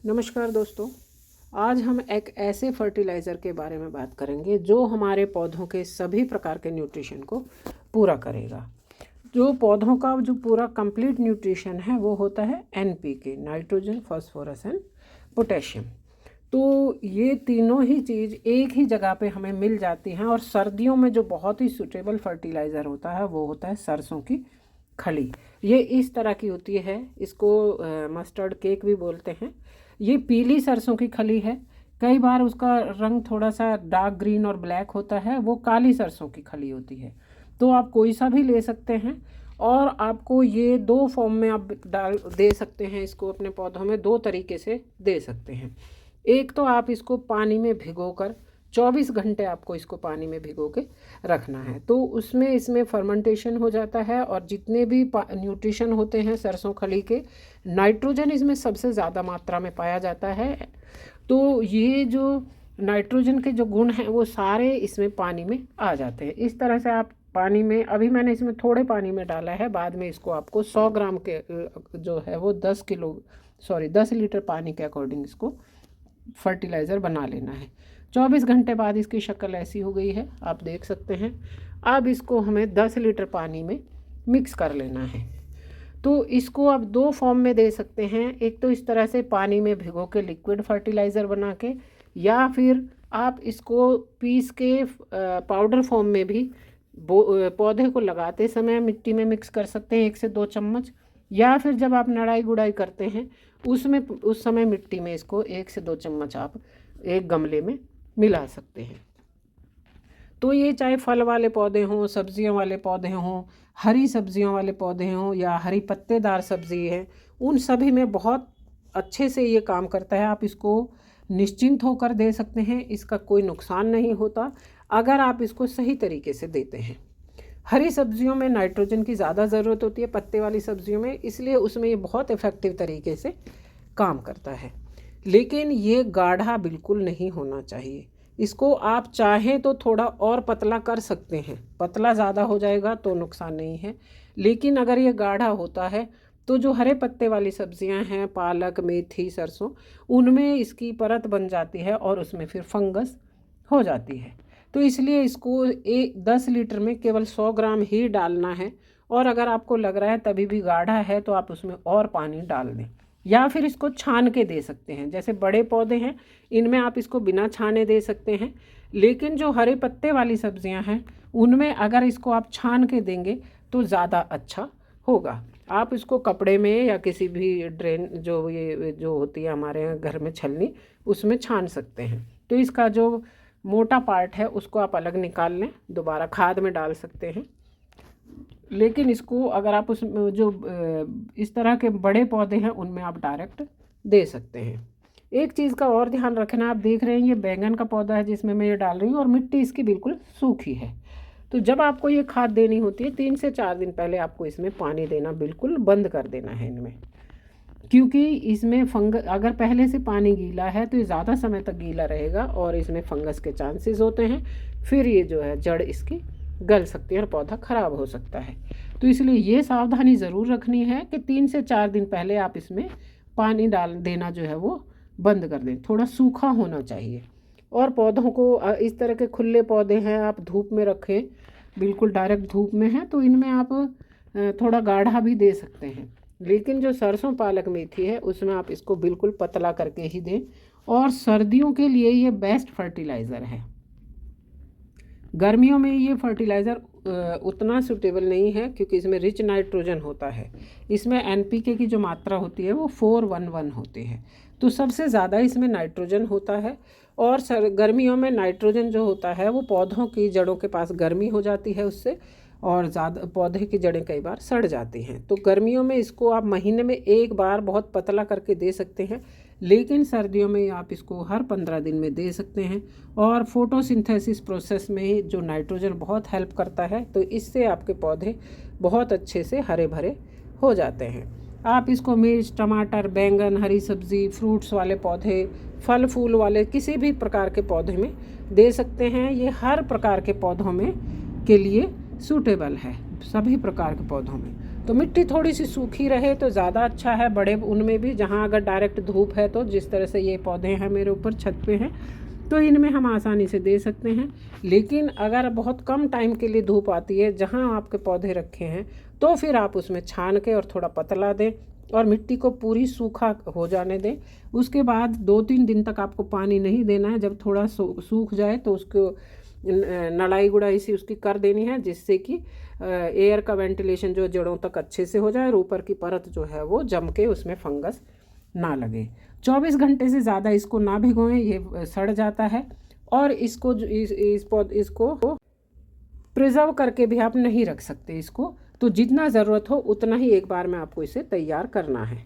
नमस्कार दोस्तों। आज हम एक ऐसे फर्टिलाइज़र के बारे में बात करेंगे जो हमारे पौधों के सभी प्रकार के न्यूट्रिशन को पूरा करेगा। जो पौधों का जो पूरा कंप्लीट न्यूट्रिशन है वो होता है NPK, nitrogen, phosphorus and potassium. तो ये तीनों ही चीज़ एक ही जगह पे हमें मिल जाती हैं। और सर्दियों में जो बहुत ही सूटेबल फर्टिलाइज़र होता है वो होता है सरसों की खली। ये इस तरह की होती है, इसको मस्टर्ड केक भी बोलते हैं। ये पीली सरसों की खली है। कई बार उसका रंग थोड़ा सा डार्क ग्रीन और ब्लैक होता है, वो काली सरसों की खली होती है। तो आप कोई सा भी ले सकते हैं। और आपको ये दो फॉर्म में आप डाल दे सकते हैं। इसको अपने पौधों में दो तरीके से दे सकते हैं। एक तो आप इसको पानी में भिगोकर 24 घंटे आपको इसको पानी में भिगो के रखना है, तो उसमें इसमें फर्मेंटेशन हो जाता है। और जितने भी न्यूट्रिशन होते हैं सरसों खली के, नाइट्रोजन इसमें सबसे ज़्यादा मात्रा में पाया जाता है। तो ये जो नाइट्रोजन के जो गुण हैं वो सारे इसमें पानी में आ जाते हैं। इस तरह से आप पानी में, अभी मैंने इसमें थोड़े पानी में डाला है, बाद में इसको आपको 100 ग्राम के जो है वो 10 लीटर पानी के अकॉर्डिंग इसको फर्टिलाइज़र बना लेना है। 24 घंटे बाद इसकी शक्ल ऐसी हो गई है, आप देख सकते हैं। अब इसको हमें 10 लीटर पानी में मिक्स कर लेना है। तो इसको आप दो फॉर्म में दे सकते हैं। एक तो इस तरह से पानी में भिगो के लिक्विड फर्टिलाइज़र बना के, या फिर आप इसको पीस के पाउडर फॉर्म में भी पौधे को लगाते समय मिट्टी में मिक्स कर सकते हैं 1 से 2 चम्मच। या फिर जब आप नड़ाई गुड़ाई करते हैं उसमें उस समय मिट्टी में इसको 1 से 2 चम्मच आप एक गमले में मिला सकते हैं। तो ये चाहे फल वाले पौधे हों, सब्जियों वाले पौधे हों, हरी सब्जियों वाले पौधे हों, या हरी पत्तेदार सब्जी है, उन सभी में बहुत अच्छे से ये काम करता है। आप इसको निश्चिंत होकर दे सकते हैं, इसका कोई नुकसान नहीं होता अगर आप इसको सही तरीके से देते हैं। हरी सब्जियों में नाइट्रोजन की ज़्यादा ज़रूरत होती है, पत्ते वाली सब्जियों में, इसलिए उसमें ये बहुत इफ़ेक्टिव तरीके से काम करता है। लेकिन ये गाढ़ा बिल्कुल नहीं होना चाहिए। इसको आप चाहें तो थोड़ा और पतला कर सकते हैं, पतला ज़्यादा हो जाएगा तो नुकसान नहीं है। लेकिन अगर ये गाढ़ा होता है तो जो हरे पत्ते वाली सब्जियां हैं, पालक, मेथी, सरसों, उनमें इसकी परत बन जाती है और उसमें फिर फंगस हो जाती है। तो इसलिए इसको 10 लीटर में केवल 100 ग्राम ही डालना है। और अगर आपको लग रहा है तभी भी गाढ़ा है तो आप उसमें और पानी डाल दें, या फिर इसको छान के दे सकते हैं। जैसे बड़े पौधे हैं इनमें आप इसको बिना छाने दे सकते हैं। लेकिन जो हरे पत्ते वाली सब्जियां हैं उनमें अगर इसको आप छान के देंगे तो ज़्यादा अच्छा होगा। आप इसको कपड़े में या किसी भी ड्रेन जो होती है हमारे यहाँ घर में छलनी, उसमें छान सकते हैं। तो इसका जो मोटा पार्ट है उसको आप अलग निकाल लें, दोबारा खाद में डाल सकते हैं। लेकिन इसको अगर आप उस जो इस तरह के बड़े पौधे हैं उनमें आप डायरेक्ट दे सकते हैं। एक चीज़ का और ध्यान रखना, आप देख रहे हैं ये बैंगन का पौधा है जिसमें मैं ये डाल रही हूँ, और मिट्टी इसकी बिल्कुल सूखी है। तो जब आपको ये खाद देनी होती है 3 से 4 दिन पहले आपको इसमें पानी देना बिल्कुल बंद कर देना है इनमें। क्योंकि इसमें अगर पहले से पानी गीला है तो ये ज़्यादा समय तक गीला रहेगा और इसमें फंगस के चांसेस होते हैं। फिर ये जो है जड़ इसकी गल सकती है और पौधा ख़राब हो सकता है। तो इसलिए ये सावधानी ज़रूर रखनी है कि 3 से 4 दिन पहले आप इसमें पानी डाल देना जो है वो बंद कर दें। थोड़ा सूखा होना चाहिए। और पौधों को इस तरह के खुले पौधे हैं आप धूप में रखें, बिल्कुल डायरेक्ट धूप में है तो इनमें आप थोड़ा गाढ़ा भी दे सकते हैं। लेकिन जो सरसों, पालक, मेथी है उसमें आप इसको बिल्कुल पतला करके ही दें। और सर्दियों के लिए ये बेस्ट फर्टिलाइज़र है। गर्मियों में ये फर्टिलाइज़र उतना सूटेबल नहीं है क्योंकि इसमें रिच नाइट्रोजन होता है। इसमें NPK की जो मात्रा होती है वो 411 होती है, तो सबसे ज़्यादा इसमें नाइट्रोजन होता है। और गर्मियों में नाइट्रोजन जो होता है वो पौधों की जड़ों के पास गर्मी हो जाती है उससे, और ज़्यादा पौधे की जड़ें कई बार सड़ जाती हैं। तो गर्मियों में इसको आप महीने में एक बार बहुत पतला करके दे सकते हैं। लेकिन सर्दियों में आप इसको हर 15 दिन में दे सकते हैं। और फोटोसिंथेसिस प्रोसेस में जो नाइट्रोजन बहुत हेल्प करता है, तो इससे आपके पौधे बहुत अच्छे से हरे भरे हो जाते हैं। आप इसको मिर्च, टमाटर, बैंगन, हरी सब्ज़ी, फ्रूट्स वाले पौधे, फल फूल वाले किसी भी प्रकार के पौधे में दे सकते हैं। ये हर प्रकार के पौधों में के लिए सूटेबल है, सभी प्रकार के पौधों में। तो मिट्टी थोड़ी सी सूखी रहे तो ज़्यादा अच्छा है, बड़े उनमें भी, जहाँ अगर डायरेक्ट धूप है तो जिस तरह से ये पौधे हैं मेरे ऊपर छत पे हैं तो इनमें हम आसानी से दे सकते हैं। लेकिन अगर बहुत कम टाइम के लिए धूप आती है जहाँ आपके पौधे रखे हैं तो फिर आप उसमें छान के और थोड़ा पतला दें और मिट्टी को पूरी सूखा हो जाने दें। उसके बाद 2-3 दिन तक आपको पानी नहीं देना है। जब थोड़ा सूख जाए तो उसको नड़ाई गुड़ाई सी उसकी कर देनी है, जिससे कि एयर का वेंटिलेशन जो जड़ों तक अच्छे से हो जाए और ऊपर की परत जो है वो जम के उसमें फंगस ना लगे। 24 घंटे से ज़्यादा इसको ना भिगोएं, ये सड़ जाता है। और इसको इसको प्रिजर्व करके भी आप नहीं रख सकते इसको, तो जितना ज़रूरत हो उतना ही एक बार में आपको इसे तैयार करना है।